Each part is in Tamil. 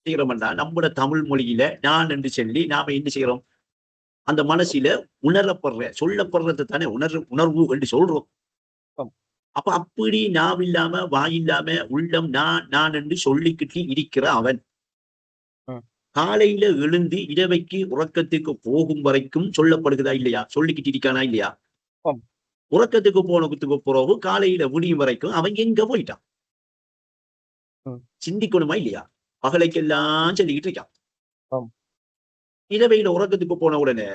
செய்யறோம்னா நம்மட தமிழ் மொழியில நான் என்று சொல்லி நாம என்ன செய்யறோம்? அந்த மனசில உணரப்படுற சொல்லப்படுறது தானே உணர்வு என்று சொல்றோம். ஆம். அப்ப அப்படி நாவில்லாம வாயில்லாம உள்ளம் நான் என்று சொல்லிக்கிட்டு இருக்கிற அவன் ம். காலையில எழுந்து இரவைக்கு உறக்கத்துக்கு போகும் வரைக்கும் சொல்லப்படுகிறதா இல்லையா? சொல்லிக்கிட்டு இருக்கானா இல்லையா? ஆம். உறக்கத்துக்கு போனதுக்கு பிறகு காலையில விடியும் வரைக்கும் அவன் எங்க போயிட்டான்? ம். சிந்திக்கணுமா இல்லையா? பகலைக்கெல்லாம் சொல்லிக்கிட்டு இருக்கான். ஆம். இரவையில உறக்கத்துக்கு போன உடனே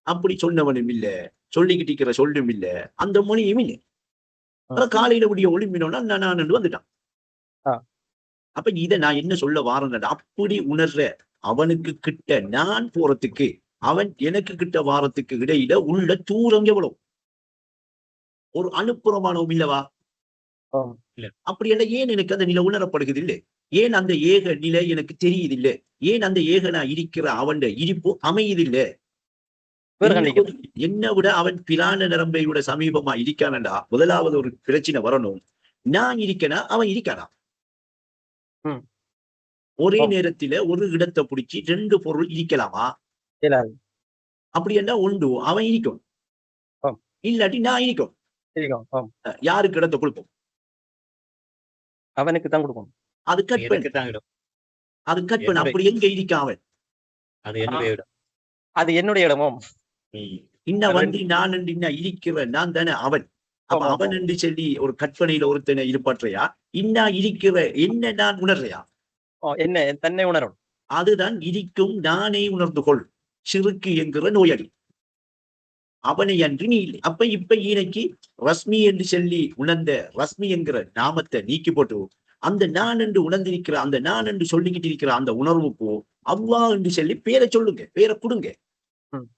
அப்படி சொன்னவனும் இல்ல, சொல்லிக்கிட்டு இருக்கிற சொல்லும் இல்ல, அந்த மொழியும் இல்ல. ம். காலையில விடிய ஒளிம்பினோம்னா நான் வந்துட்டான். ஆ. அப்ப இத நான் என்ன சொல்ல வாரேன்னா, அப்படி உணர்ற அவனுக்கு கிட்ட நான் போறதுக்கு, அவன் எனக்கு கிட்ட வாரத்துக்கு இடையில உள்ள தூரம் எவ்வளவு? ஒரு அணுப்புறமானவும் இல்லவா? ஆம். இல்ல. அப்படி எல்லாம் ஏன் எனக்கு அந்த நிலை உணரப்படுகிறது இல்ல? ஏன் அந்த ஏக நிலை எனக்கு தெரியுது இல்ல? ஏன் அந்த ஏகனா இருக்கிற அவன் இருப்பு அமையுதில்ல? வேறு கண்டிக்கும். என்ன விட அவன் பிரான நரம்பை விட சமீபமா இருக்கானடா, முதலாவது ஒரு பிரச்சனை வரணும். நான் இருக்கேனா, அவன் இருக்கானா? ம். ஒரே ஆம். நேரத்தில ஒரு இடத்த புடிச்சு 2 பொருள் இருக்கலாமா? இயலாது. அப்படி என்ன உண்டு. அவன் இருக்கும். ஆம். இல்லாட்டி நான் இருக்கும். இருக்கும். ஆம். யாருக்கு இடத்த குடுப்போம்? அவனுக்கு தான் குடுக்கணும். அது கற்பனை. எனக்கு தான் இடம். அது கற்பனை. என்னுடைய அப்படி எங்க இருக்கான் அவன்? அது என்னுடைய இடம். அது என்னுடைய இடமும். இன்ன அது வந்து நான் என்று இன்ன இருக்கிற நான் தானே அவன். அப்ப ஆமா, அவன் ஆமா. என்று சொல்லி ஒரு கற்பனையில ஒருத்தனை இருப்பாற்றையா? இன்னா இருக்கிற என்ன நான் உணர்றையா? என்ன தன்னை உணரும். அதுதான் இருக்கும் நானே உணர்ந்து கொள். சிறுக்கு என்கிற நோயாளி. அவனை அன்றி நீ இல்லை. அப்ப இப்ப இன்னைக்கு ரஸ்மி என்று சொல்லி உணர்ந்த ரஸ்மி என்கிற நாமத்தை நீக்கி போட்டு அந்த நான் என்று உணர்ந்திருக்கிற அந்த நான் என்று சொல்லிக்கிட்டு இருக்கிற அந்த உணர்வுக்கு அல்லாஹ் என்று சொல்லி பேரை சொல்லுங்க, பேரை கொடுங்க. ம்.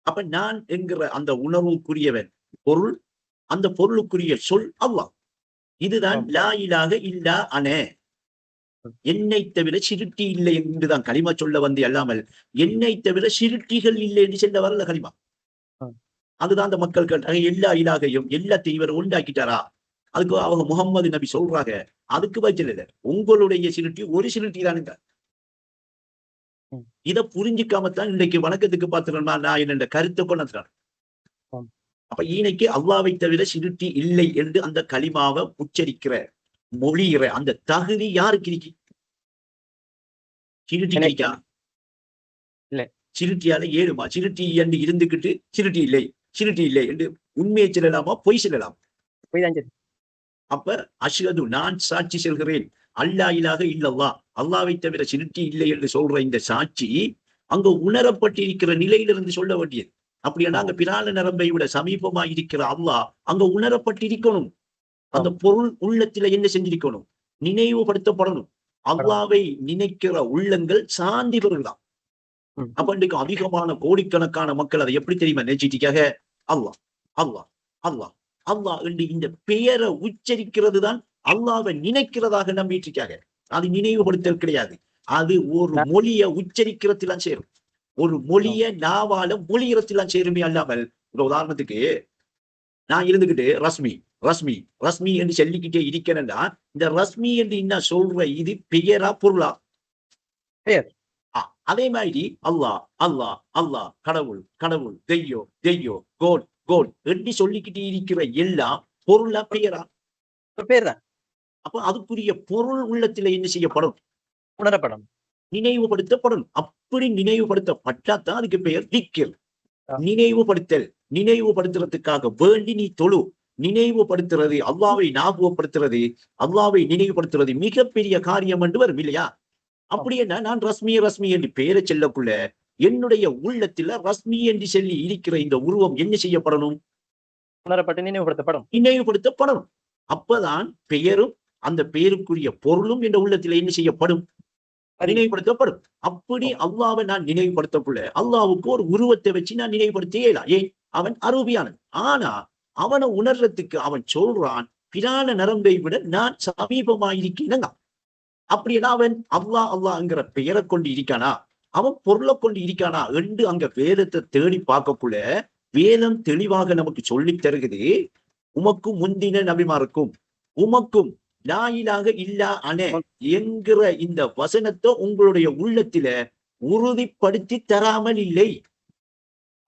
அப்ப நான் என்கிற அந்த உணர்வுக்குரியவன் பொருள், அந்த பொருளுக்குரிய சொல் அல்லாஹ். இதுதான் ஆம். லா இலாஹ இல்லா அனே. என்னை தவிர சிருட்டி இல்லை என்றுதான் களிமா சொல்ல வந்து அல்லாமல் என்னை தவிர சிருட்டிகள் இல்லை என்று சொல்ல வரல களிமா. ம். அதுதான் அந்த மக்கள் கேட்டாங்க. எல்லா இலாகையும் எல்லாத்தையும் இவர் உண்டாக்கிட்டாரா? அதுக்கு அவங்க முகம்மது நபி சொல்றாங்க. அதுக்கு பதில் இல்ல. உங்களுடைய சிருட்டி ஒரு சிருட்டி தானுங்க. ம். இத புரிஞ்சுக்காமத்தான் இன்றைக்கு வணக்கத்துக்கு பாத்துறோம்னா நான் என்னென்ற கருத்தை கொண்டாடுறான். ஆம். அப்ப இன்னைக்கு அல்லாவை தவிர சிருட்டி இல்லை என்று அந்த களிமாவை உச்சரிக்கிற மொழிகிற அந்த தகுதி யாருக்கு இருக்கு? சிருட்டி எனக்கு இருக்கா? இல்ல. சிருட்டியால ஏழுமா? சிருட்டி என்று இருந்துகிட்டு சிருட்டி இல்லை, சிருட்டி இல்லை என்று உண்மையை சொல்லலாமா? பொய் சொல்லலாம். போய் தான் சரி. அப்ப அஷ்ஹது நான் சாட்சி சொல்கிறேன். அல்லா இலாஹ இல்லல்லாஹ். அல்லாவை தவிர சிருட்டி இல்லை என்று சொல்ற இந்த சாட்சி அங்க உணரப்பட்டிருக்கிற நிலையிலிருந்து சொல்ல வேண்டியது. அப்படின்னா அங்க பிரான நரம்பை விட சமீபமா இருக்கிற அல்லாஹ் அங்க உணரப்பட்டிருக்கணும். அந்த பொருள் உள்ளத்துல என்ன செஞ்சிருக்கணும்? நினைவுபடுத்தப்படணும். அல்லாவை நினைக்கிற உள்ளங்கள் சாந்தி பெறுகிறான். ம். அப்ப இன்றைக்கு அதிகமான கோடிக்கணக்கான மக்கள் அதை எப்படி தெரியுமா நினைச்சிட்டிருக்காங்க? அல்லாஹ், அல்லாஹ், அல்லாஹ், அல்லாஹ் என்று இந்த பெயரை உச்சரிக்கிறது தான் அல்லாவை நினைக்கிறதாக நம்பிட்டு இருக்காங்க. அது நினைவுபடுத்தல் கிடையாது. அது ஒரு மொழிய உச்சரிக்கிறதுலாம் சேரும். ஒரு மொழிய நாவால மொழிகிறதுலாம் சேருமே அல்லாமல், ஒரு உதாரணத்துக்கு நான் இருந்துகிட்டு ரஸ்மி, ரஸ்மி, ரஸ்மி என்று சொல்லிக்கிட்டே இருக்கிறேன்னா, இந்த ரஸ்மி என்று என்ன சொல்ற இது பெயரா பொருளா? பெயர். அதே மாதிரி அல்லாஹ், அல்லாஹ், அல்லாஹ், கடவுள், கடவுள், தெய்யம், தெய்யம், கோட், கோட் என்று சொல்லிக்கிட்டு இருக்கிற எல்லாம் பொருளா பெயரா? பேர் தான். அப்ப அதுக்குரிய பொருள் உள்ளத்துல என்ன செய்யப்படும்? உணரப்படும். நினைவுபடுத்தப்படும். அப்படி நினைவுபடுத்தப்பட்டாதான் அதுக்கு பெயர் திக்ர். ஆ. நினைவுபடுத்தல். நினைவுபடுத்துறதுக்காக வேண்டி நீ தொழு. நினைவுபடுத்துறது, அல்லாவை ஞாபகப்படுத்துறது, அல்லாவை நினைவுபடுத்துறது மிகப்பெரிய காரியம் என்று வரும் இல்லையா? அப்படி என்ன நான் ரஸ்மி ரஸ்மி என்று பெயரை செல்லக்குள்ள என்னுடைய உள்ளத்துல ரஸ்மி என்று சொல்லி இருக்கிற இந்த உருவம் என்ன செய்யப்படணும்? உணரப்பட்டு நினைவுபடுத்தப்படும். நினைவுபடுத்தப்படணும். அப்பதான் பெயரும் அந்த பெயருக்குரிய பொருளும் என்ற உள்ளத்துல என்ன செய்யப்படும்? நினைவுபடுத்தப்படும். அப்படி அல்லாவை நான் நினைவுபடுத்தக்குள்ள அல்லாவுக்கு ஒரு உருவத்தை வச்சு நான் நினைவுபடுத்த இயலாம். ஏன்? அவன் அரூபியானவன். ஆனா அவனை உணர்றதுக்கு அவன் சொல்றான் பிரான நரம்பை விட நான் சமீபமாயிருக்கேன். அப்படின்னா அவன் அல்லாஹ் அல்லாஹ்ங்கிற பெயரை கொண்டு இருக்கானா? அவன் பொருளை கொண்டு இருக்கானா என்று அங்க வேதத்தை தேடி பார்க்கக்குள்ள வேதம் தெளிவாக நமக்கு சொல்லித் தருகிறது. உமக்கும் முந்தின நபிமாருக்கும் உமக்கும் லா இலாஹ இல்லா அனே என்கிற இந்த வசனத்தை உங்களுடைய உள்ளத்தில உறுதிப்படுத்தி தராமல் இல்லை.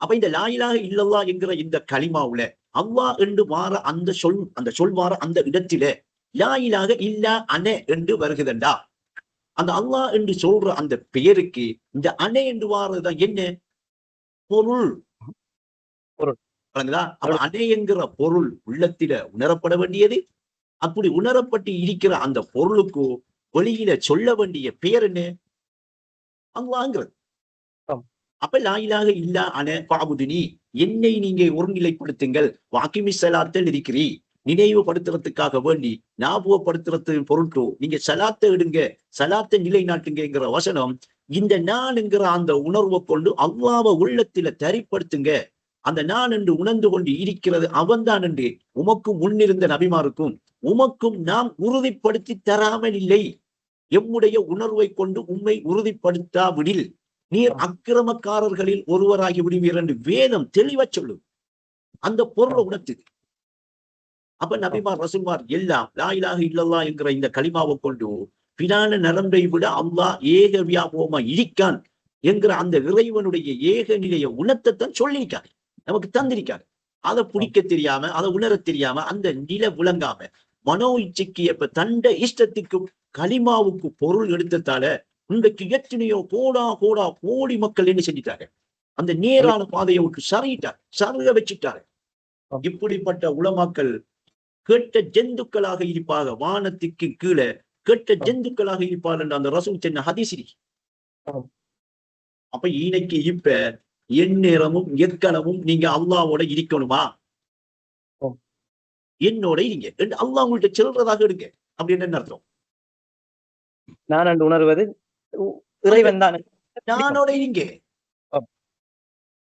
அப்ப இந்த லா இலாஹ இல்லல்லா என்கிற இந்த கலிமாவுல அல்லாஹ் என்று வார அந்த சொல் வார அந்த இடத்திலே லா இலாஹ இல்லா அனே என்று வருகுதண்டா, அந்த அல்லாஹ் என்று சொல்ற அந்த பெயருக்கு இந்த அனே என்று வாரதுதான் என்ன பொருள்? பொருள். வழங்குதா? அப்ப அனே என்கிற பொருள் உள்ளத்தில உணரப்பட வேண்டியது. அப்படி உணரப்பட்டு இருக்கிற அந்த பொருளுக்கு வெளியில சொல்ல வேண்டிய பெயர் என்ன? அல்லாஹ்ங்கிறது. ஆம். அப்ப லா இலாஹ இல்லா அன ஃபஅபுதுனி, என்னை நீங்க ஒருநிலைப்படுத்துங்கள். வாக்கிமி ஸலாத்தல் இருக்கிறீ, நினைவுபடுத்துறதுக்காக வேண்டி ஞாபகப்படுத்துறது பொருட்டு நீங்க சலாத்தை எடுங்க, சலாத்தை நிலைநாட்டுங்கிற வசனம் இந்த நான் என்கிற அந்த உணர்வை கொண்டு அல்லாஹ்வை உள்ளத்தில தரிப்படுத்துங்க. அந்த நான் என்று உணர்ந்து கொண்டு இருக்கிறது அவன்தான் என்று உமக்கும் முன்னிருந்த நபிமாருக்கும் உமக்கும் நாம் உறுதிப்படுத்தி தராமல் இல்லை. எம்முடைய உணர்வை கொண்டு உம்மை உறுதிப்படுத்தாவிடில் நீர் அக்கிரமக்காரர்களில் ஒருவராகி விடுவீர் என்று வேதம் தெளிவா சொல்லும். அந்த பொருளை உணர்த்துது. அப்ப நபிமார் ரசூல்மார் எல்லாம் லா இலாஹ இல்லல்லா என்கிற இந்த கலிமாவை கொண்டு பிரான நரம்பை விட அல்லாஹ் ஏக வியாபகமா இருக்கான் என்கிற அந்த இறைவனுடைய ஏக நிலையை உணர்த்தத்தான் சொல்லியிருக்காரு, நமக்கு தந்திருக்காரு. அதை பிடிக்க தெரியாம, அதை உணர தெரியாம, அந்த நிலை விளங்காம மனோ இச்சைக்கு எப்ப தண்ட இஷ்டத்துக்கு கலிமாவுக்கு பொருள் எடுத்ததால இன்றைக்கு எத்தனையோ கோடி மக்கள் என்ன செஞ்சிட்டாங்க, அந்த நேரான பாதையை விட்டு சருக வச்சுட்டாரு. இப்படிப்பட்ட உலமாக்கள் கேட்ட ஜந்துக்களாக இருப்பாங்க, வானத்துக்கு கீழே கேட்ட ஜந்துக்களாக இருப்பார் என்று அந்த ரசூல் சொன்ன ஹதீஸ். அப்ப இன்னைக்கு இப்ப எந்நேரமும் எக்கணமும் நீங்க அல்லாஹ்வோட இருக்கணுமா? என்னோட இருங்க, அல்லாஹ் உங்கள்கிட்ட செல்றதாக எடுங்க அப்படின்னு என்ன அர்த்தம்? நான் என்று உணர்வது இறைவன் தான். நானோட இருங்க.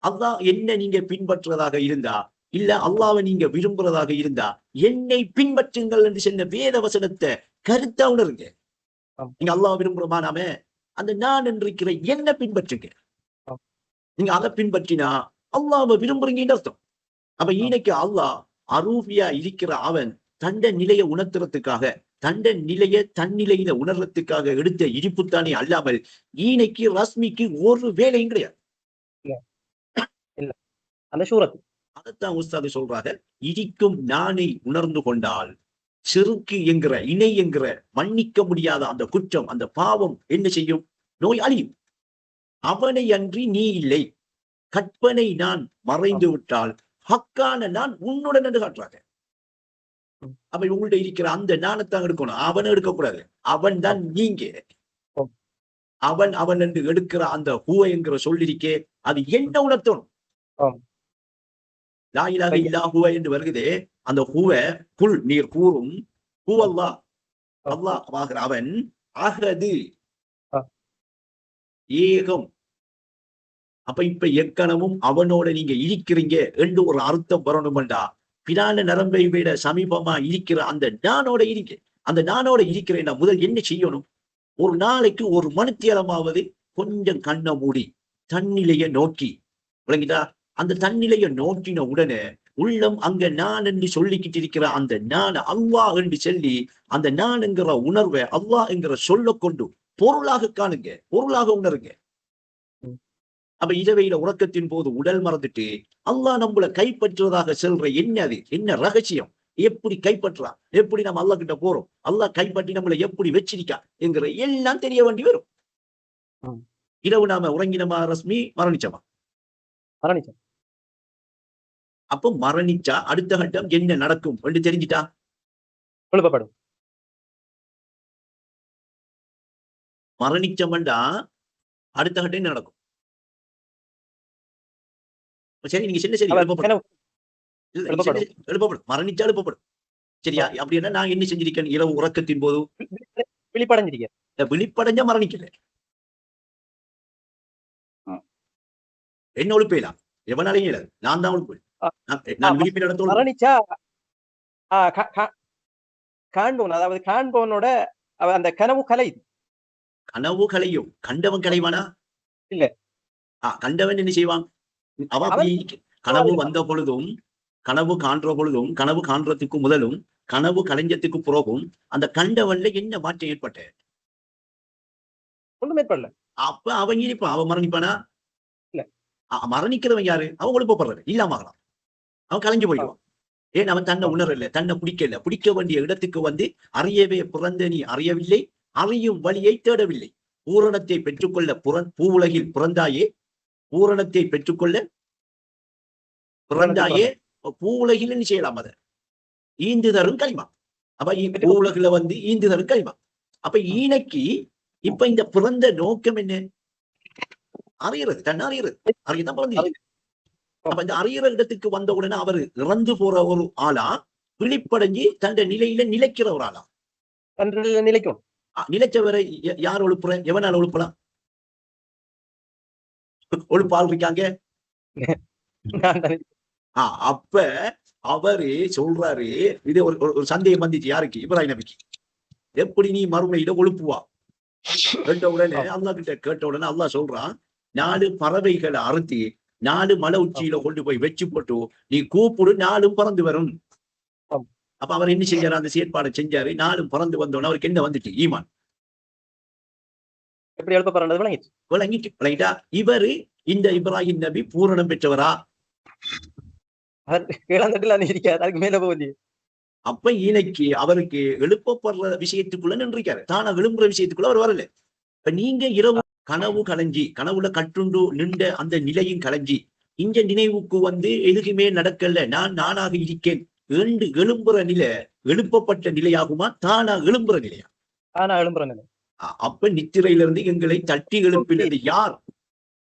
அல்லாஹ் என்ன நீங்க பின்பற்றுறதாக இருந்தா, இல்ல அல்லாஹ்வை நீங்க விரும்புறதாக இருந்தா என்னை பின்பற்றுங்கள் என்று சொன்ன வேத வசனத்தை கருத்தா உணருங்க. நீங்க அல்லாஹ் விரும்புறோமா? நாம அந்த நான் என்று இருக்கிற என்ன பின்பற்றுங்க. நீங்க அதை பின்பற்றினா அல்லாஹ்வை விரும்புறீங்கன்னு அர்த்தம். அப்ப இன்னைக்கு அல்லாஹ் அரூபியா இருக்கிற அவன் தண்ட நிலையை உணர்த்துறதுக்காக, தண்ட நிலைய தன்னிலையில உணர்றதுக்காக எடுத்த இடிப்புத்தானே அல்லாமல் ஈனைக்கு ரஸ்மிக்கு ஒரு வேலையும் கிடையாது. அந்த சூரத் அதைத்தான் உஸ்தாது சொல்றாங்க, இடிக்கும் நானை உணர்ந்து கொண்டால் சிறுக்கு என்கிற இணை என்கிற மன்னிக்க முடியாத அந்த குற்றம், அந்த பாவம் என்ன செய்யும்? நோய் அழியும். அவனை அன்றி நீ இல்லை, கற்பனை நான் மறைந்து விட்டால் ஹக்கான நான் உன்னுடன் என்று காட்டுறாங்க. அப்ப உங்கள்ட்ட இருக்கிற அந்த நானத்தான் எடுக்கணும், அவனை எடுக்கக்கூடாது. அவன் தான் நீங்க. அவன் என்று எடுக்கிற அந்த ஹுவ என்கிற சொல்லிருக்கே, அது என்ன உணர்த்தணும்? லா இலாஹ இல்லா ஹுவ என்று வருகிறதே, அந்த ஹுவ குல் நீர் கூறும் ஹுவல்லாஹ், அல்லாஹ் ஆகிற அவன் அஹது ஏகம். அப்ப இப்ப எக்கணமும் அவனோட நீங்க இருக்கிறீங்க என்று ஒரு அர்த்தம் வரணும்டா, பிரான நரம்பை விட சமீபமா இருக்கிற அந்த நானோட இருக்க. அந்த நானோட இருக்கிறேன்னா முதல் என்ன செய்யணும்? ஒரு நாளைக்கு ஒரு மணித்தியாலமாவது கொஞ்சம் கண்ணை மூடி தன்னிலையை நோக்கி, விளங்கிட்டா? அந்த தன்னிலையை நோக்கின உடனே உள்ளம் அங்க நான் என்று சொல்லிக்கிட்டு இருக்கிற அந்த நான் அல்லாஹ் என்று சொல்லி அந்த நான் என்கிற உணர்வை அல்லாஹ் என்கிற சொல்ல கொண்டு பொருளாக காணுங்க, பொருளாக உணருங்க. அப்ப இரவையில உறக்கத்தின் போது உடல் மறந்துட்டு அல்லாஹ் நம்மளை கைப்பற்றுவதாக சொல்ற என்ன? அது என்ன ரகசியம்? எப்படி கைப்பற்றா? எப்படி நம்ம அல்லாஹ் கிட்ட போறோம்? அல்லாஹ் கைப்பற்றி நம்மளை எப்படி வச்சிருக்கா என்கிற எல்லாம் தெரிய வேண்டி வரும். இரவு நாம உறங்கினமா ரஸ்மி, மரணிச்சமா? அப்போ மரணிச்சா அடுத்த கட்டம் என்ன நடக்கும் என்று தெரிஞ்சிட்டா எழுப்பப்படும். மரணிச்சமண்டா அடுத்த கட்டம் என்ன நடக்கும்? சரி, நீங்க சரி எழுப்பப்படும். மரணிச்சா எழுப்பப்படும். சரியா? அப்படின்னா நான் என்ன செஞ்சிருக்கேன்? இரவு உறக்கத்தின் போது விழிப்படைஞ்ச மரணிக்கல. என்ன ஒழுப்பேலாம் எவனாலையும் இயலாது. நான் தான் ஒழுப்பு. நான் விழிப்பின் இடத்தோடு மரணிச்சா காண்பவன், அதாவது காண்பவனோட அந்த கனவு கலையுது. கனவு கலையும். கண்டவன் கலைவானா? இல்ல. கண்டவன் என்ன செய்வான்? அவன் கனவு வந்த பொழுதும், கனவு காண்ற பொழுதும், கனவு காண்றதுக்கு முதலும் கனவு கலைஞத்துக்கு பிறகும் அந்த கண்டவன்ல என்ன மாற்றம் ஏற்பட்ட? ஒண்ணும் ஏற்படல. அப்ப அவன் இருப்பான், அவன் மரணிப்பானா? இல்ல. மரணிக்கிறவன் யாரு? அவன் ஒழுப்பப்படுறது இல்லாம ஆகலாம், அவன் கலைஞ்சு ஆ. போயிடுவான். ஏன் அவன் தன்னை ஆ. உணரல, தன்னை பிடிக்கல, பிடிக்க வேண்டிய இடத்துக்கு வந்து அறியவே பிறந்த நீ அறியவில்லை, அறியும் வழியை தேடவில்லை. பூரணத்தை பெற்றுக்கொள்ள பூ உலகில் பிறந்தாயே, பூரணத்தை பெற்றுக்கொள்ள பிறந்தாயே, பூ உலகில் நீ செய்யலாம் அதை ஈந்து தரும் களிமா. அப்ப பூ உலகில வந்து ஈந்து தரும் களிமா. அப்ப ஈனைக்கு இப்ப இந்த பிறந்த நோக்கம் என்ன? அறியறது, தன்னை அறியறது, அறியதான் பிறந்தீங்க. அப்ப இந்த அறியற இடத்துக்கு வந்த உடனே அவர் இறந்து போற ஒரு ஆளா, விழிப்படைஞ்சு தன்னுடைய நிலையில நிலைக்கிற ஒரு ஆளா? நிலைக்கும். நிலைச்சவரை யார் ஒழுப்புற? எவனால ஒழுப்பலாம்? ஒழுப்பால் இருக்காங்க. அப்ப அவரு சொல்றாரு, இது ஒரு சந்தேகம் வந்துச்சு யாருக்கு? இப்ராஹிம் நபிக்கு. எப்படி நீ மறுமையில ஒழுப்புவா? கேட்ட உடனே அல்லாஹ் கிட்ட கேட்ட உடனே அல்லாஹ் சொல்றான், 4 பறவைகளை அறுத்தி 4 மலை உச்சியில கொண்டு போய் வச்சு போட்டு நீ கூப்பிடு, 4 பறந்து வரும். அப்ப அவர் என்ன செஞ்சாரு? அந்த செயற்பாடை செஞ்சாரு. 4 பறந்து வந்தோன்னு அவருக்கு என்ன வந்துட்டு? ஈமான். எப்படி எழுப்பப்படுறது விளங்கிட்டா? இவரு இந்த இப்ராஹிம் நபி பூரணம் பெற்றவரா? அதுக்கு மேல போகுது. அப்ப இன்னைக்கு அவருக்கு எழுப்பப்படுற விஷயத்துக்குள்ள நின்றிருக்காரு, தானா எழும்புற விஷயத்துக்குள்ள அவர் வரல. இப்ப நீங்க இரவு கனவு கலைஞ்சி, கனவுல கட்டுண்டு நின்ற அந்த நிலையும் கலைஞ்சி, இந்த நினைவுக்கு வந்து எதுக்குமே நடக்கல, நான் நானாக இருக்கேன் என்று எழும்புற நிலை எழுப்பப்பட்ட நிலையாகுமா, தானா எழும்புற நிலையா? தானா எழும்புற நிலை. அப்ப நித்திரையிலிருந்து எங்களை தட்டி எழுப்பினது யார்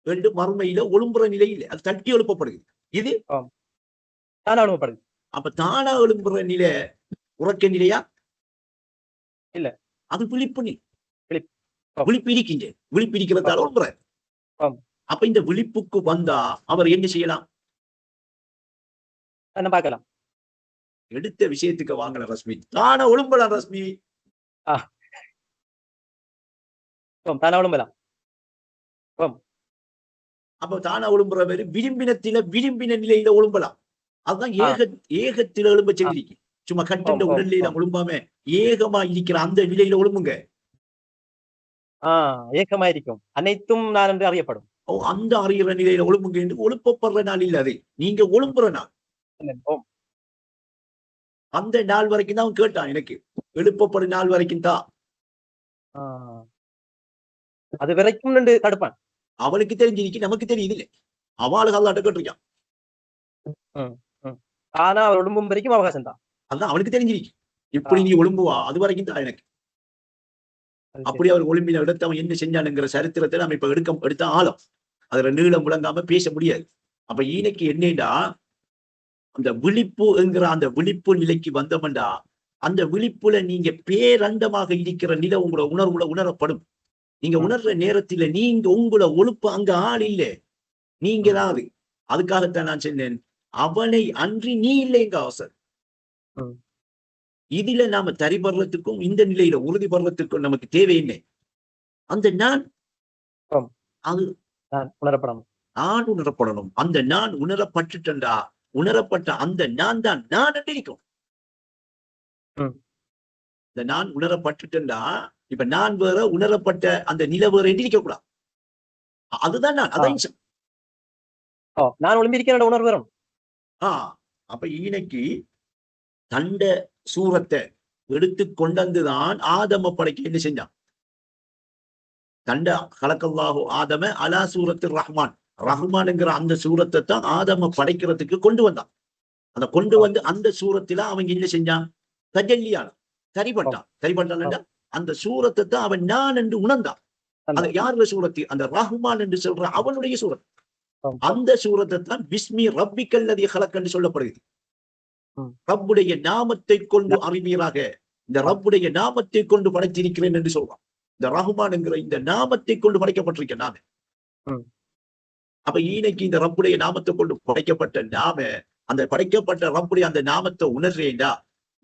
என்று மறுமையில ஒழும்புற நிலையில் அது தட்டி எழுப்பப்படுது. இது தானா எழுப்பப்படுது. அப்ப தானா எழும்புற நிலை உறக்க நிலையா? இல்ல, அது விழிப்பு நிலை. விழிப்பு இருக்கின்ற விழிப்பு இருக்கிறதால ஒழும்புற. அப்ப இந்த விழிப்புக்கு வந்தா அவர் என்ன செய்யலாம்? பார்க்கலாம். எடுத்த விஷயத்துக்கு வாங்கல ரஸ்மி, தானா ஒழும்பலாம் ரஸ்மி. தானா ஒழும்பலாம். அப்ப தானா ஒழும்புற பேரு விரும்பினத்தில விரும்பின நிலையில ஒழும்பலாம். அதுதான் ஏகத்தில எழும்ப செஞ்சிருக்கு. சும்மா கட்டுண்ட உடல்நிலையில ஒழும்பாம ஏகமா இருக்கிற அந்த நிலையில ஒழும்புங்க. ஏகமா இருக்கும், அனைத்தும் நான் என்று அறியப்படும். அந்த அறிகிற நிலையில ஒழும்புங்க என்று ஒழுப்பப்படுற நாள் இல்ல, அது நீங்க ஒழும்புற நாள். அந்த நாள் வரைக்கும் தான் அவன் கேட்டான், எனக்கு எழுப்பப்படும் நாள் வரைக்கும் தான். அது வரைக்கும் தடுப்பான். அவனுக்கு தெரிஞ்சிருக்கு, நமக்கு தெரியுது இல்லை. அவளுக்கு அல்லாட்ட கேட்டிருக்கான். ஆனா அவர் ஒழும்பும் வரைக்கும் அவகாசம் தான். அதுதான் அவனுக்கு தெரிஞ்சிருக்கு. இப்படி நீ ஒழும்புவா அது வரைக்கும் தான் எனக்கு. அப்படி அவர் ஒழும்பின இடத்தை அவன் என்ன செஞ்சானுங்கிற சரித்திரத்தை நம்ம இப்ப எடுத்த ஆழம் அதுல நீளம் விளங்காம பேச முடியாது. அப்ப ஈனைக்கு என்னடா அந்த விழிப்பு என்கிற அந்த விழிப்பு நிலைக்கு வந்தோம்டா, அந்த விழிப்புல நீங்க பேரண்டமாக இருக்கிற நிலை உங்களோட உணர்வுல உணரப்படும். நீங்க உணர்ற நேரத்துல நீங்க உங்களோட ஒழுப்பு அங்க ஆள் இல்லை, நீங்க தான் அது. அதுக்காகத்தான் நான் சொன்னேன், அவனை அன்றி நீ இல்லைங்க அவசர். இதுல நாம தரிபடுறதுக்கும் இந்த நிலையில உறுதிப்படுறதுக்கும் நமக்கு தேவையில்லை. அந்த நான் அது உணரப்படணும். நான் உணரப்படணும். அந்த நான் உணரப்பட்டுட்டா, உணரப்பட்ட அந்த நான் தான் நான் என்று இருக்கும். இந்த நான் உணரப்பட்டுட்டா, இப்ப நான் வேற உணரப்பட்ட அந்த நிலை வேற என்று இருக்க கூடாது. அதுதான் நான், அதான் நான் ஒளிம்பிருக்கிற உணர்வு வரும். அப்ப இன்னைக்கு தண்ட சூரத்தை எடுத்து கொண்டந்துதான் ஆதம படைக்க என்ன செஞ்சான்? தண்ட கலக்கல்லாஹு ஆதம அலா சூரத்து ரஹ்மான், ரஹ்மான்ங்கிற அந்த சூரத்தை தான் ஆதம படைக்கிறதுக்கு கொண்டு வந்தான். அந்த கொண்டு வந்து அந்த சூரத்தில அவங்க என்ன செஞ்சான்? தஜல்லியான சரிபட்டான். சரிபட்டான் அந்த சூரத்தை தான் அவன் நான் என்று உணர்ந்தான். அது யாருடைய சூரத்து? அந்த ரஹ்மான் என்று சொல்ற அவனுடைய சூரத். அந்த சூரத்தை தான் பிஸ்மி ரப்பிக்கல்லதி ஹலக் என்று சொல்லப்படுகிறது. ரப்புடைய நாமத்தை கொண்டு அறிவீராக, இந்த ரப்புடைய நாமத்தை கொண்டு படைத்திருக்கிறேன் என்று சொல்றான். இந்த ரஹ்மான் என்கிற இந்த நாமத்தை கொண்டு படைக்கப்பட்டிருக்கேன் நாம. அப்ப இன்னைக்கு இந்த ரப்புடைய நாமத்தை கொண்டு படைக்கப்பட்ட நாம, அந்த படைக்கப்பட்ட ரப்புடைய அந்த நாமத்தை உணர்றேன்டா,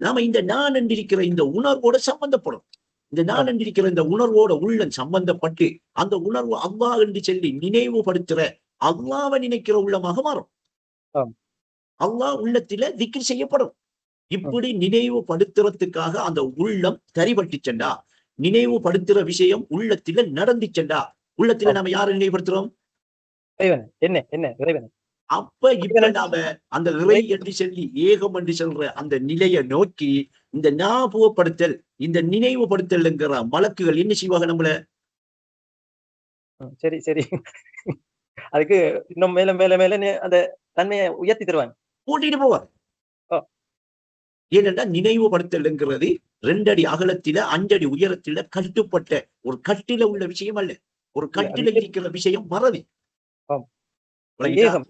நாம இந்த நான் என்றிருக்கிற இந்த உணர்வோட சம்பந்தப்படும். இந்த நான் என்றிருக்கிற இந்த உணர்வோட உள்ளம் சம்பந்தப்பட்டு அந்த உணர்வு அல்லாஹ் என்று சொல்லி நினைவுபடுத்துற, அல்லாஹ்வை நினைக்கிற உள்ளமாக மாறும். அல்லாஹ் உள்ளத்தில திக்ர் செய்யப்படும். இப்படி நினைவுபடுத்துறதுக்காக அந்த உள்ளம் தரிபட்டுச்சண்டா, நினைவுபடுத்துற விஷயம் உள்ளத்தில நடந்துச்சண்டா, உள்ளத்தில நாம யாரை நினைவுபடுத்துறோம்? இறைவன் என்ன என்ன இறைவன் அப்ப இப்ப நாம அந்த இறை என்று சொல்லி ஏகம் என்று சொல்ற அந்த நிலையை நோக்கி இந்த ஞாபகப்படுத்தல், இந்த நினைவுபடுத்தல்ங்கிற மலக்குகள் என்ன செய்வாங்க நம்மள சரி சரி அதுக்கு இன்னும் மேல மேல மேல அந்த தன்மையை உயர்த்தி தருவாங்க. கூட்டிட்டு போவாங்க. ஓ. ஏனென்றா நினைவுபடுத்தல்ங்கிறது 2 அடி அகலத்தில 5 அடி உயரத்தில கட்டுப்பட்ட ஒரு கட்டில உள்ள விஷயம் அல்ல. ஒரு இல்ல, கட்டில இருக்கிற விஷயம் மறதி. ஆம். விளங்கிட்டா? ஏகம்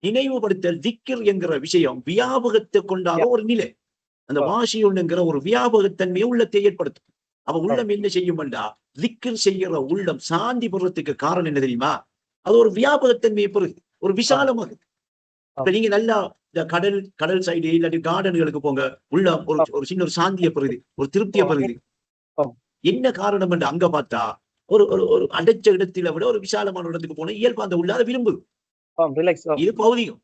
நினைவுபடுத்தல் திக்ர் என்கிற விஷயம் வியாபகத்தை கொண்டாட ஒரு நிலை. அந்த ஆ. வாசியுன்னுங்கிற ஒரு வியாபகத்தன்மையை உள்ளத்தை ஏற்படுத்தும். அப்ப ஆம். உள்ளம் என்ன செய்யும்டா, திக்ர் செய்கிற உள்ளம் சாந்தி பெறத்துக்கு காரணம் என்ன தெரியுமா? அது ஒரு வியாபகத்தன்மையை பெறுது, ஒரு விசாலமாகுது. இப்ப ஆம். நீங்க நல்லா இந்த கடல் சைடு இல்லாட்டி கார்டன்களுக்கு போங்க, உள்ள ஒரு ஆம். ஒரு சின்ன ஒரு சாந்தியை பெறுது, ஒரு ஓ, திருப்தியை அங்கே பெறுது. ஆம். என்ன காரணம் என்று அங்க பார்த்தா ஒரு ஒரு ஒரு அடைச்ச இடத்தில விட ஒரு விசாலமான இடத்துக்கு போனா இயல்பு அந்த உள்ள அதை விரும்புது. ஆம். ரிலாக்ஸ் ஆம். இது பௌதிகம்.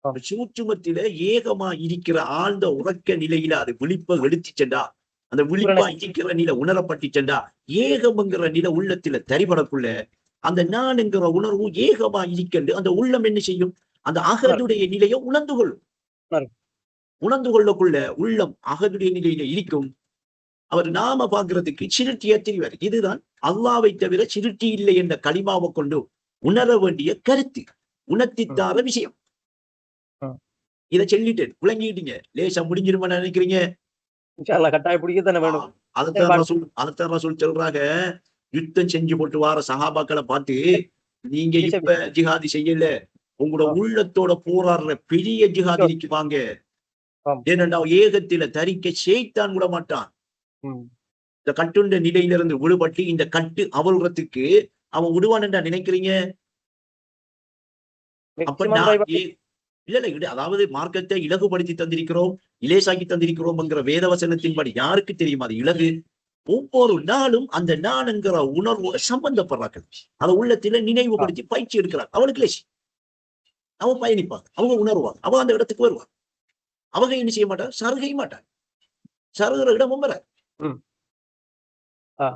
ஆம். சூட்சுமத்தில ஏகமா இருக்கிற ஆழ்ந்த உறக்க நிலையில அது விழிப்ப எடுத்துச்சென்றா, அந்த விழிப்பா பூரண இருக்கிற நிலை உணரப்பட்டுச்சென்றா, ஏகம்ங்கிற நிலை உள்ளத்தில தரிபடக்குள்ள அந்த நான் என்கிற உணர்வு ஏகமா இருக்கின்ற அந்த உள்ளம் என்ன செய்யும்? அந்த உணர்வு அகதுடைய நிலையை உணர்ந்து கொள்ளும். உணர்வு. உணர்ந்து கொள்ளக்குள்ள உள்ளம் அகதுடைய நிலையில இருக்கும். அவர் நாம பார்க்கிறதுக்கு சிருட்டியா தெரிவார். இதுதான் அல்லாவை தவிர சிருட்டி இல்லை என்ற களிமாவை கொண்டு உணர வேண்டிய கருத்து, உணர்த்தித்தார விஷயம். ம். இதை சொல்லிட்டேன், விளங்கிட்டீங்க. லேசா முடிஞ்சிருமா நினைக்கிறீங்க? இன்ஷா அல்லாஹ் கட்டாயம் பிடிக்கத்தானே வேணும். அதைத்தான் ரசூல் சொல்றாங்க. யுத்தம் செஞ்சு போட்டு வார சஹாபாக்களை பார்த்து, நீங்க இப்ப ஜிஹாதி செய்யல, உங்களோட உள்ளத்தோட போராடுற பெரிய ஜிஹாதிக்கு வாங்க. ஆம். ஏனென்றா ஏகத்தில தரிக்க ஷைத்தான் விட மாட்டான். ம். இந்த கட்டுண்ட நிலையிலிருந்து விடுபட்டு இந்த கட்டு அவிழ்றதுக்கு அவன் விடுவான் என்றா நினைக்கிறீங்க? அப்ப மேக்ஸிமம் நான் ட்ரைவர் இல்ல அதாவது மார்க்கத்தை இலகுபடுத்தி தந்திருக்கிறோம், இலேசாக்கி தந்திருக்கிறோம்ங்கிற வேதவசனத்தின்படி யாருக்கு தெரியும் அது இலகு? ஒவ்வொரு நாளும் அந்த நான் என்கிற உணர்வோட சம்பந்தப்படுறார்கள். அதை உள்ளத்தில நினைவுபடுத்தி பயிற்சி எடுக்கிறார். அவனுக்கு லேசி. அவன் பயணிப்பாங்க, அவங்க உணர்வாங்க, அவன் அந்த இடத்துக்கு வருவான். அவங்க என்ன செய்ய மாட்டான், சருகை மாட்டான். சருகிற இடமும் வர ம். ஆ.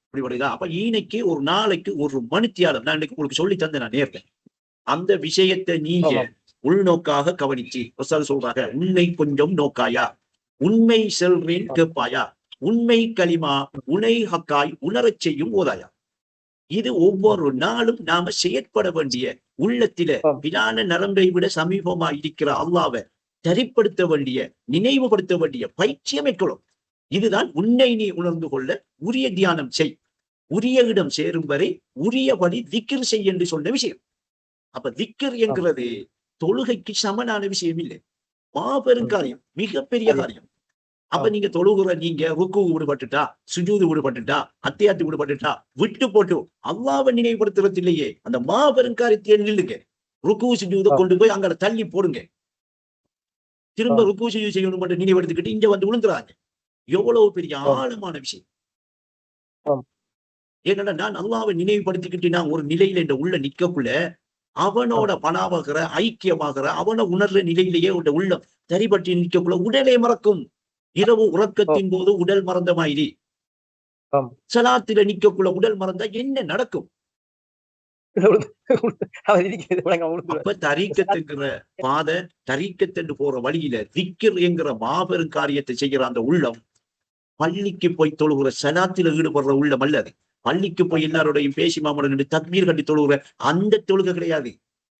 இப்படி வருதா? அப்ப ஈனைக்கு ஒரு நாளைக்கு ஒரு மணித்தியாலம் நான் இன்னைக்கு உங்களுக்கு சொல்லி தந்தேன் நான் நேர்ல. அந்த விஷயத்தை நீங்க ஆமாம். உள்நோக்காக கவனிச்சு சொல்றாங்க, உன்னை கொஞ்சம் நோக்காயா, உண்மை செல்றேன் கேட்பாயா, உண்மை களிமா உனை ஹக்காய் உணரச் செய்யும் ஓதாயா. இது ஒவ்வொரு நாளும் நாம செயற்பட வேண்டிய உள்ளத்தில ஆம். பிரான நரம்பை விட சமீபமா இருக்கிற அல்லாவை தரிப்படுத்த வேண்டிய, நினைவுபடுத்த வேண்டிய பயிற்சியை மேற்கொள்ளும். இதுதான் உன்னை நீ உணர்ந்து கொள்ள உரிய தியானம் செய், உரிய இடம் சேரும் வரை உரியபடி திக்ர் செய் என்று சொன்ன விஷயம். அப்ப திக்ர் ஆம். என்கிறது தொழுகைக்கு சமனான விஷயம் இல்லை, மாபெரும் காரியம், மிகப்பெரிய காரியம். அப்ப ஆம். நீங்க தொழுகிற நீங்க ருக்கு விடுபட்டுட்டா, சுஜூது விடுபட்டுட்டா, அத்தியாத்து விடுபட்டுட்டா விட்டு போட்டு அல்லாஹ்வை நினைவுபடுத்துறது இல்லையே, அந்த மாபெரும் காரியத்தை நில்லுங்க. ருக்கு சுஜூதை ஆம். கொண்டு போய் அங்க தள்ளி போடுங்க. திரும்ப ஆம். ருக்கு சுஜூது செய்யணும் மட்டும் நினைவெடுத்துக்கிட்டு இங்க வந்து விழுந்துறாங்க. எவ்வளவு பெரிய ஆம். ஆழமான விஷயம். ஆம். ஏன்னா நான் அல்லாஹ்வை நினைவுபடுத்திக்கிட்டு நான் ஒரு நிலையில இந்த உள்ள நிக்கக்குள்ள அவனோட ஆம். பணாவாகிற ஐக்கியமாகிற அவனை உணர்ற நிலையிலேயே உள்ள உள்ளம் தரிபட்டி நிற்கக்குள்ள உடலை மறக்கும். இரவு ஓ. உறக்கத்தின் போது உடல் மறந்த மாதிரி ஆம். சலாத்தில நிக்கக்குள்ள உடல் மறந்தா என்ன நடக்கும்? அவர் இருக்கிறது விளங்காம விழுந்துருவார். அப்ப தரீக்கத்துங்கிற பாதை, தரீக்கத்தென்று போற வழியில திக்ர் என்கிற மாபெரும் காரியத்தை செய்கிற அந்த உள்ளம் பள்ளிக்கு போய் தொழுகிற சலாத்தில ஈடுபடுற உள்ளம் அல்ல அது. பள்ளிக்கு போய் எல்லாரோடையும் பேசி மாமடன் என்று தக்பீர் கட்டி தொழுகிற அந்த தொழுகை கிடையாது.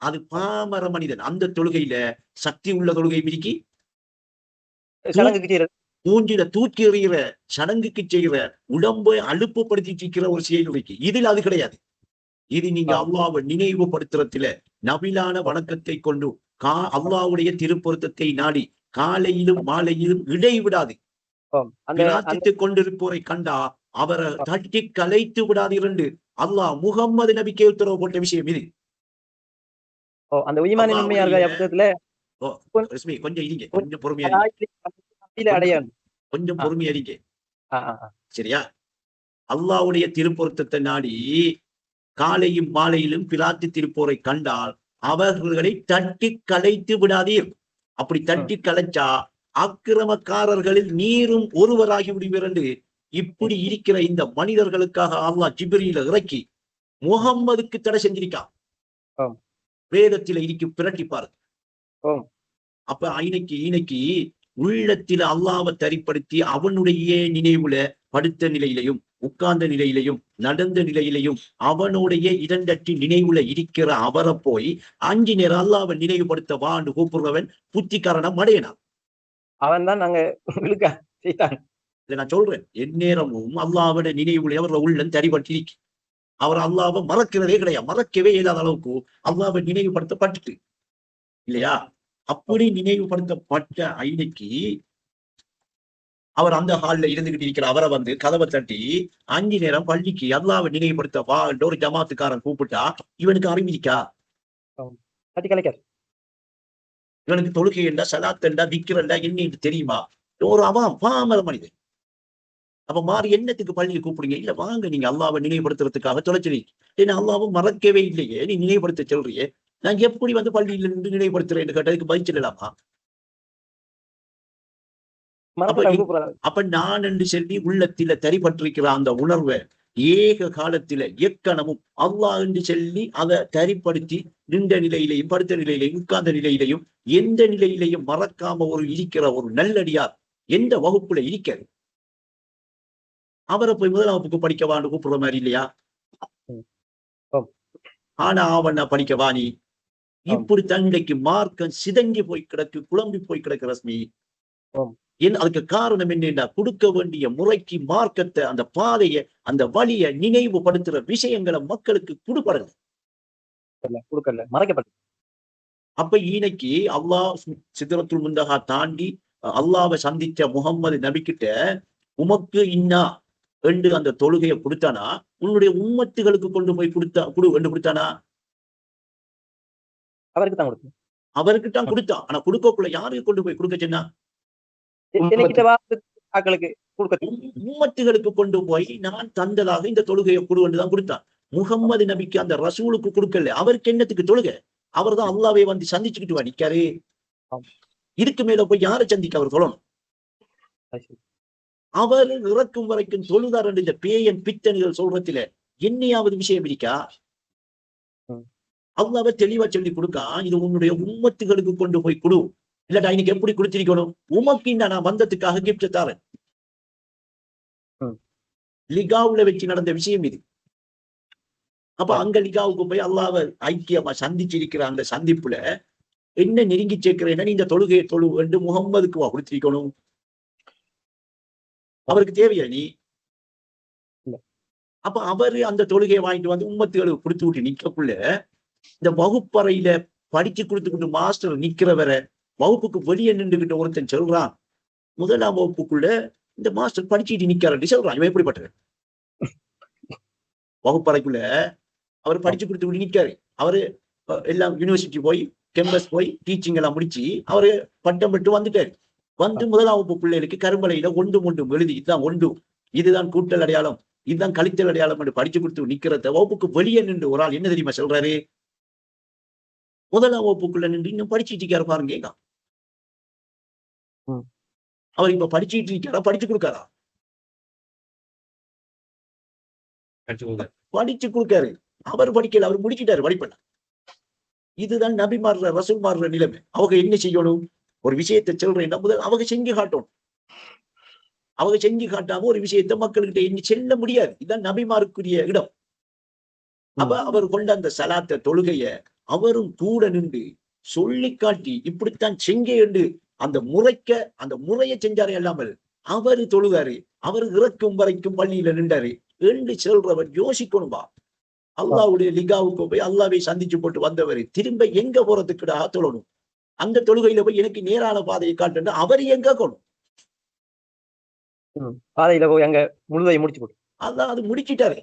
அது பாமர மனிதன். அந்த தொழுகையில சக்தி உள்ள தொழுகை மிதிக்கி சடங்குக்கு செய்யறது. மூஞ்சில தூக்கி எறிகிற, சடங்குக்கு செய்கிற, உடம்பை அலுப்புப்படுத்திட்டு இருக்கிற ஒரு செயல் இருக்கு. இதில் அது கிடையாது. இது நீங்க ஆம். அல்லாஹ்வை நினைவுபடுத்துறதுல நபிலான வணக்கத்தை கொண்டு அல்லாஹ்வுடைய திருப்பொருத்தத்தை நாடி காலையிலும் மாலையிலும் இடைவிடாது ஆம். அந்த பிரார்த்தித்துக் கொண்டிருப்போரை கண்டா அவரை தட்டி கலைத்து விடாதீர்கள் என்று அல்லாஹ் முகம்மது நபிக்கு உத்தரவு போட்ட விஷயம் இது. அந்த ஈமானின் உண்மையாளர்கள் அல்லாஹ்வுடைய புத்தகத்துல ரஸ்மி கொஞ்சம் இருங்க, கொஞ்சம் பொறுமையா இருங்க, அடையாளம். கொஞ்சம் ஆ. பொறுமையா இருங்க. ஆ, ஆ, ஆ. சரியா? அல்லாஹ்வுடைய திருப்பொருத்தத்தை நாடி காலையும் மாலையிலும் பிரார்த்தித்திருப்போரை கண்டால் அவர்களை தட்டி கலைத்து விடாதீர். அப்படி தட்டி கலைச்சா அக்கிரமக்காரர்களில் நீரும் ஒருவராகி விடுவீர் என்று இப்படி இருக்கிற இந்த மனிதர்களுக்காக அல்லாஹ் ஜிப்ரீல இறக்கி முகம்மதுக்கு தடை செஞ்சிருக்கான். ஆம். வேதத்தில இருக்கு பிரட்டிப்பாரு. ஆம். அப்ப இன்னைக்கு உள்ளத்தில அல்லாஹ்வை தரிப்படுத்தி அவனுடைய நினைவுல படுத்த நிலையிலையும் உட்கார்ந்த நிலையிலையும் நடந்த நிலையிலையும் அவனுடைய இரண்டற்றி நினைவுல இருக்கிற அவரை போய் 5 நேரம் அல்லாஹ்வை நினைவுபடுத்த வாண்டு கூப்பிடுறவன் புத்திக்காரனா மடையனான். அவன் தான் நாங்க இழுக்க செய்தான். இதை நான் சொல்றேன், எந்நேரமும் அல்லாஹ்வோட நினைவுல அவரோட உள்ளம் தரிபட்டு அவர் அல்லாஹ்வை மறக்கிறதே கிடையாது. மறக்கவே இயலாத அளவுக்கு அல்லாஹ்வை நினைவுபடுத்தப்பட்டுட்டு இல்லையா? அப்படி நினைவுபடுத்தப்பட்ட ஐனைக்கு அவர் அந்த ஹால்ல இருந்துகிட்டு இருக்கிற அவரை வந்து கதவை தட்டி 5 நேரம் பள்ளிக்கு அல்லாஹ்வை நினைவுபடுத்த வா ஒரு ஜமாத்துக்காரன் கூப்பிட்டா இவனுக்கு அறிவிக்கா? தட்டி கலைக்கார். இவனுக்கு தொழுகை என்றா சலாத்தண்டா திக்ரண்டா என்னன்னு தெரியுமா? ஒரு அவன் பாமர மனிதன். அப்ப மாறி என்னத்துக்கு பள்ளியை கூப்பிடுங்க? இல்ல வாங்க நீங்க அல்லாஹ்வை நினைவுபடுத்துறதுக்காக தொலைச்சிருக்கீங்க. ஏன்னா அல்லாஹ்வை மறக்கவே இல்லையே, நீ நினைவுபடுத்த சொல்றியே, நான் எப்படி வந்து பள்ளியில இருந்து நினைவுபடுத்துறேன்னு கேட்டதுக்கு பதில் சொல்லலாமா? அப்ப நான் என்று சொல்லி உள்ளத்தில தரிபற்றிருக்கிற அந்த உணர்வை ஏக காலத்தில எக்கணமும் அல்லாஹ் என்று சொல்லி அதை தரிப்படுத்தி நின்ற நிலையிலையும் படுத்த நிலையிலையும் உட்கார்ந்த நிலையிலையும் எந்த நிலையிலையும் மறக்காம ஒரு இருக்கிற ஒரு நல்லடியார் எந்த வகுப்புல இருக்கிறது அவரை போய் முதலாம் வகுப்புக்கு படிக்கவான்னு கூப்பிடுற மாதிரி இல்லையா? ஆனா அவன் படிக்கவா நீ இப்படி தண்டைக்கு மார்க்கம் சிதங்கி போய் கிடக்கு, குழம்பி போய் கிடக்கு ரஸ்மி. அதுக்கு காரணம் என்னன்னா, கொடுக்க வேண்டிய முறைக்கு மார்க்கத்தை அந்த பாதையை அந்த வழியை நினைவுபடுத்துற விஷயங்களை மக்களுக்கு கொடுப்படல, மறைக்கப்பட்ட. அப்ப இன்னைக்கு அல்லாஹ் சிதறத்துல் முந்தஹா தாண்டி அல்லாஹ்வை சந்திச்ச முகம்மது நபிக்கிட்ட உமக்கு இன்னா என்று அந்த தொழுகையை கொடுத்தானா? உன்னுடைய உம்மத்துகளுக்கு கொண்டு போய் கொடுத்தானா? அவருக்கு தான் கொடுத்தான். ஆனா கொடுக்கக்குள்ள யாருக்கு கொண்டு போய் கொடுக்க சொன்னா? உம்மத்துகளுக்கு கொண்டு போய் நான் தந்ததாக இந்த தொழுகையை கொடுதான் கொடுத்தான். முகம்மது நபிக்கு அந்த ரசூலுக்கு கொடுக்கல. அவருக்கு என்னத்துக்கு தொழுகை? அவர் தான் அல்லாஹ்வை வந்து சந்திச்சுக்கிட்டு நிக்காரு. இதுக்கு மேல போய் யாரை சந்திக்க அவர் சொல்லணும்? அவர் இறக்கும் வரைக்கும் தொழுதார் என்று இந்த பேயன் பித்தனிகள் சொல்றதுல என்னையாவது விஷயம் இருக்கா? அல்லாஹ்வை தெளிவா சொல்லி கொடுக்கா, இது உன்னுடைய உம்மத்துகளுக்கு கொண்டு போய் கொடு. இல்லடா இன்னைக்கு எப்படி கொடுத்திருக்கணும்? உமக்கு நான் வந்ததுக்காக கிஃப்ட் தாரேன். லிகாவுல வச்சு நடந்த விஷயம் இது. அப்ப அங்க லிகாவுக்கு போய் அல்லாஹ்வை ஐக்கியமா சந்திச்சிருக்கிற அந்த சந்திப்புல என்ன நெருங்கி சேர்க்கிறேன்னா, இந்த தொழுகையை தொழு என்று முகம்மதுக்கு கொடுத்திருக்கணும். அவருக்கு தேவையா நீ? அப்ப அவரு அந்த தொழுகையை வாங்கிட்டு வந்து உம்மத்துகளுக்கு கொடுத்து விட்டு நிக்கக்குள்ள இந்த வகுப்பறையில படிச்சு கொடுத்துக்கிட்டு மாஸ்டர் நிக்கிறவரை வகுப்புக்கு வெளியே நின்றுகிட்ட ஒருத்தன் சொல்றான், முதலாம் வகுப்புக்குள்ள இந்த மாஸ்டர் படிச்சுட்டு நிக்கிறாரு சொல்றான். இவன் எப்படிப்பட்டது? வகுப்பறைக்குள்ள அவர் படிச்சு கொடுத்து நிக்காரு. அவரு எல்லாம் யூனிவர்சிட்டி போய் கேம்பஸ் போய் டீச்சிங் எல்லாம் முடிச்சு அவரு பட்டம் பெற்று வந்துட்டாரு. வந்து முதலாம் வகுப்பு பிள்ளைகளுக்கு கரும்பலையில ஒன்றும் எழுதி இதுதான் ஒன்று, இதுதான் கூட்டல் அடையாளம், இதுதான் கழித்தல் அடையாளம் என்று படிச்சு கொடுத்து நிக்கிறத வகுப்புக்கு வெளியே நின்று ஒரு ஆள் என்ன தெரியுமா சொல்றாரு? முதலாம் வகுப்புக்குள்ள நின்று இன்னும் படிச்சுட்டு இருக்காரு பாருங்க. அவர் இப்ப படிச்சுட்டு இருக்காரா படிச்சு கொடுக்காரா? படிச்சு கொடுக்காரு. அவர் படிக்கல, அவர் முடிச்சிட்டாரு படிப்பல. இதுதான் நபி மாறுற ரசூல் மாறுற நிலைமை. அவங்க என்ன செய்யணும்? ஒரு விஷயத்தை சொல்றேன்னா முதல் அவங்க செஞ்சு காட்டணும். அவங்க செஞ்சு காட்டாம ஒரு விஷயத்தை மக்கள்கிட்ட எண்ணி செல்ல முடியாது. இதுதான் நபிமாருக்குரிய இடம். அப்ப அவர் கொண்ட அந்த சலாத்த தொழுகைய அவரும் கூட நின்று சொல்லி காட்டி இப்படித்தான் செங்க என்று அந்த முறையை செஞ்சாரே அல்லாமல் அவரு தொழுதாரு, அவர் இறக்கும் வரைக்கும் பள்ளியில நின்றாரு என்று சொல்றவர் யோசிக்கணும்பா. அல்லாஹ்வுடைய லிகாவுக்கு போய் அல்லாஹ்வை சந்திச்சு போட்டு வந்தவர் திரும்ப எங்க போறதுக்குடா தொழணும்? அந்த தொழுகையில போய் எனக்கு நேரான பாதையை காட்டுன்னு அவர் எங்க கொள்ளும்? பாதையில போய் அங்க முழுதை முடிச்சு போட்டு அதான் அது முடிச்சிட்டாரு.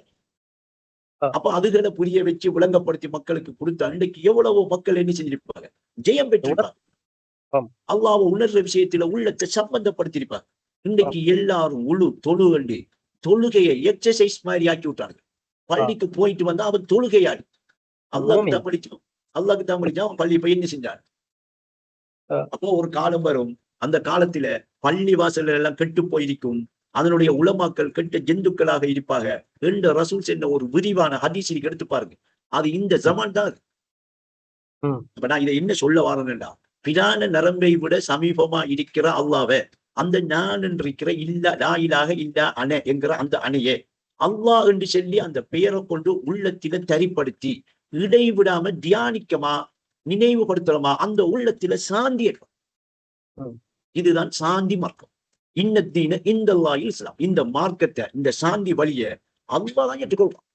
அப்ப அதுகளை புரிய வச்சு விளங்கப்படுத்தி மக்களுக்கு கொடுத்த அன்றைக்கு எவ்வளவோ மக்கள் என்ன செஞ்சிருப்பாங்க? ஜெயம் பெற்றிருப்பாங்க. அல்லாஹ்வை உணர்ற விஷயத்துல உள்ளத்தை சம்பந்தப்படுத்திருப்பாங்க. இன்றைக்கு எல்லாரும் தொழுகண்டு தொழுகையை எக்ஸசைஸ் மாதிரி ஆக்கி விட்டாங்க. பள்ளிக்கு போயிட்டு வந்தா அவன் தொழுகையாடி அல்லாஹ்க்கு தான் படிச்சான், அவன் பள்ளி போய் என்ன செஞ்சான்? அப்போ ஒரு காலம் வரும் அந்த காலத்துல பள்ளி வாசல்கள் எல்லாம் கெட்டு போயிருக்கும், அதனுடைய உலமாக்கள் கெட்ட ஜந்துக்களாக இருப்பாங்க என்ற ரசூல் சென்ற ஒரு விரிவான ஹதீஸை எடுத்து பாருங்க. அது இந்த ஜமான் தான். அப்ப நான் இதை என்ன சொல்ல வாரேன்டா, பிரான நரம்பை விட சமீபமா இருக்கிற அல்லாஹ்வை, அந்த நான் இருக்கிற இல்ல லா இலாஹ இல்லா அன என்கிற அந்த அணையே அல்லாஹ் என்று சொல்லி அந்த பெயரை கொண்டு உள்ளத்தில தரிப்படுத்தி இடைவிடாம தியானிக்கமா நினைவுபடுத்துறமா அந்த உள்ளத்தில சாந்தி ஏற்படும். இதுதான் சாந்தி மார்க்கம். இன்னத்தீன இந்த இஸ்லாம். இந்த மார்க்கத்தை, இந்த சாந்தி வழியை அல்லாஹ் தான் ஏற்றுக்கொள்வான்.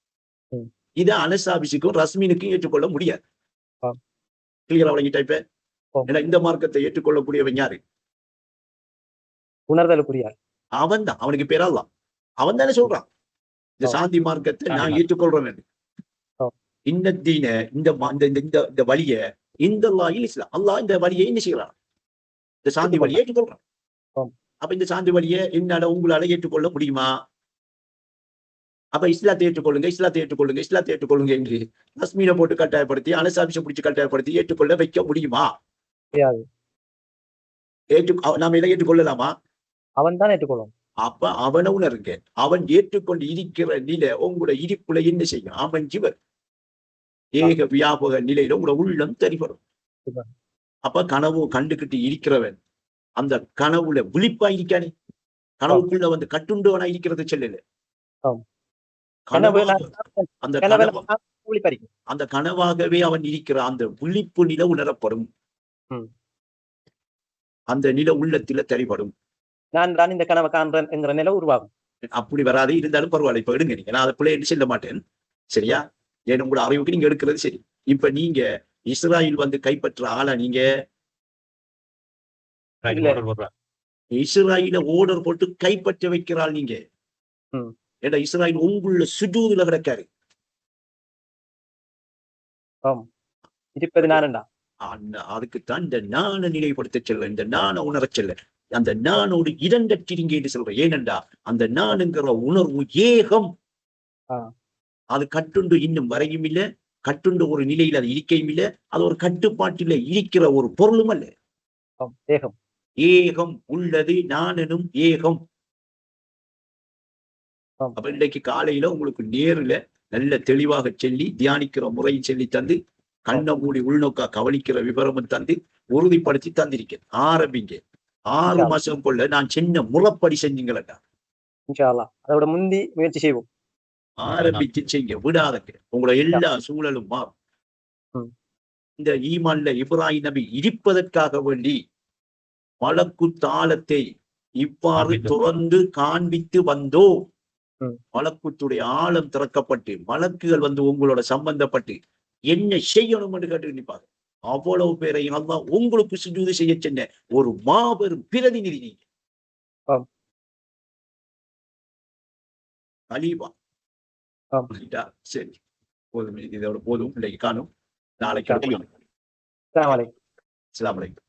இதை அனசாபிசுக்கும் ரஸ்மினுக்கும் ஏற்றுக்கொள்ள முடியாது. கிளியரா வழங்கிட்டா இப்ப? ஏன்னா இந்த மார்க்கத்தை ஏற்றுக்கொள்ளக்கூடியவன் யாரு? உணர்தலுக்குரியார். அவன் தான். அவனுக்கு பேர் அல்லாஹ். அவன் தானே சொல்றான் இந்த சாந்தி மார்க்கத்தை நான் ஏற்றுக்கொள்றேன். இன்னத்தீன இந்த வழிய இந்த இஸ்லாம். அல்லாஹ் இந்த வழியை என்ன செய்யறான்? இந்த சாந்தி வழியை ஏற்றுக்கொள்றான். அப்ப இந்த சாந்தி வழியை என்னால உங்களால ஏற்றுக்கொள்ள முடியுமா? அப்ப இஸ்லாத்தை ஏற்றுக்கொள்ளுங்க, இஸ்லாத்தை ஏற்றுக்கொள்ளுங்க, இஸ்லாத்தை ஏற்றுக்கொள்ளுங்க என்று ரஸ்மீனை போட்டு கட்டாயப்படுத்தி அனசாபிஷம் பிடிச்சு கட்டாயப்படுத்தி ஏற்றுக்கொள்ள வைக்க முடியுமா? நாம இதை ஏற்றுக்கொள்ளலாமா? அவன் தான் ஏற்றுக்கொள்ளும். அப்ப அவனை உணருங்க. அவன் ஏற்றுக்கொண்டு இருக்கிற நிலை உங்களோட இருப்புல என்ன செய்யும்? அவன் ஜீவன் ஏக வியாபக நிலையில உங்களோட உள்ளம் தெரிபடும். அப்ப கனவு கண்டுகிட்டு இருக்கிறவன் அந்த கனவுல விழிப்பா இருக்கானே, கனவுக்குள்ள வந்து கட்டுண்டவனா இருக்கிறது செல்லல. அந்த கனவாகவே அவன் இருக்கிற அந்த விழிப்பு நிலை உணரப்படும். அந்த நிலை உள்ளத்தில தெரிபடும். நான் தான் இந்த கனவை காண்றேன் என்கிற நிலை உருவாகும். அப்படி வராது இருந்தாலும் பரவாயில்ல. இப்ப எடுங்க நீங்க. நான் அதை பிள்ளை செல்ல மாட்டேன். சரியா? ஏன்னா உங்களோட அறிவுக்கு நீங்க எடுக்கிறது சரி. இப்ப நீங்க இஸ்ராயல் வந்து கைப்பற்ற ஆளா? நீங்க இஸ்ராயல ஓர்டர் போட்டு கைப்பற்ற வைக்கிறாள் நீங்க. ஏன்னா இஸ்ராயல் உங்களுள்ள சுஜூதுல கிடக்காரு. இருப்பது நானண்டா. அதுக்குத்தான் இந்த நானை நிலைப்படுத்த செல்ல, இந்த நானை உணரச் செல்ல, அந்த நானோடு இரண்டற்றிருங்க என்று சொல்றேன். ஏனென்றா அந்த நானுங்கிற உணர்வு ஏகம். அது கட்டுண்டு இன்னும் வரையும் இல்லை, கட்டுண்டு ஒரு நிலையில் அது இருக்கையும் இல்லை, அது ஒரு கட்டுப்பாட்டில இருக்கிற ஒரு பொருளும் அல்ல. ஏகம் ஏகம் உள்ளது நானும் ஏகம். அப்ப இன்றைக்கு காலையில உங்களுக்கு நேருல நல்ல தெளிவாக சொல்லி தியானிக்கிற முறையை சொல்லி தந்து கண்ண மூடி உள்நோக்கா கவனிக்கிற விவரமும் தந்து உறுதிப்படுத்தி தந்திருக்கேன். ஆரம்பிங்க. 6 மாசம் கொள்ள நான் சின்ன முறைப்படி செஞ்சீங்களா? அதோட முந்தி முயற்சி செய்வோம். ஆரம்பிச்சு செய்ய விடாதங்க. உங்களோட எல்லா சூழலும் மாறும். இந்த ஈமான்ல இப்ராஹிம் நபி இருப்பதற்காக வேண்டி மலக்கு தாளத்தை இவ்வாறு துறந்து காண்பித்து வந்தோ, மலக்குத்துடைய ஆழம் திறக்கப்பட்டு மலக்குகள் வந்து உங்களோட சம்பந்தப்பட்டு என்ன செய்யணும் என்று கேட்டு நினைப்பாங்க. அவ்வளவு பேரையும் அல்லாஹ் உங்களுக்கு சுஜூது செய்ய சென்ன ஒரு மாபெரும் பிரதிநிதி நீங்க. கலீபா. சரி, போதும். இதோட போதும். இன்னைக்கு காணும். நாளைக்கு. அஸ்ஸலாமு அலைக்கும்.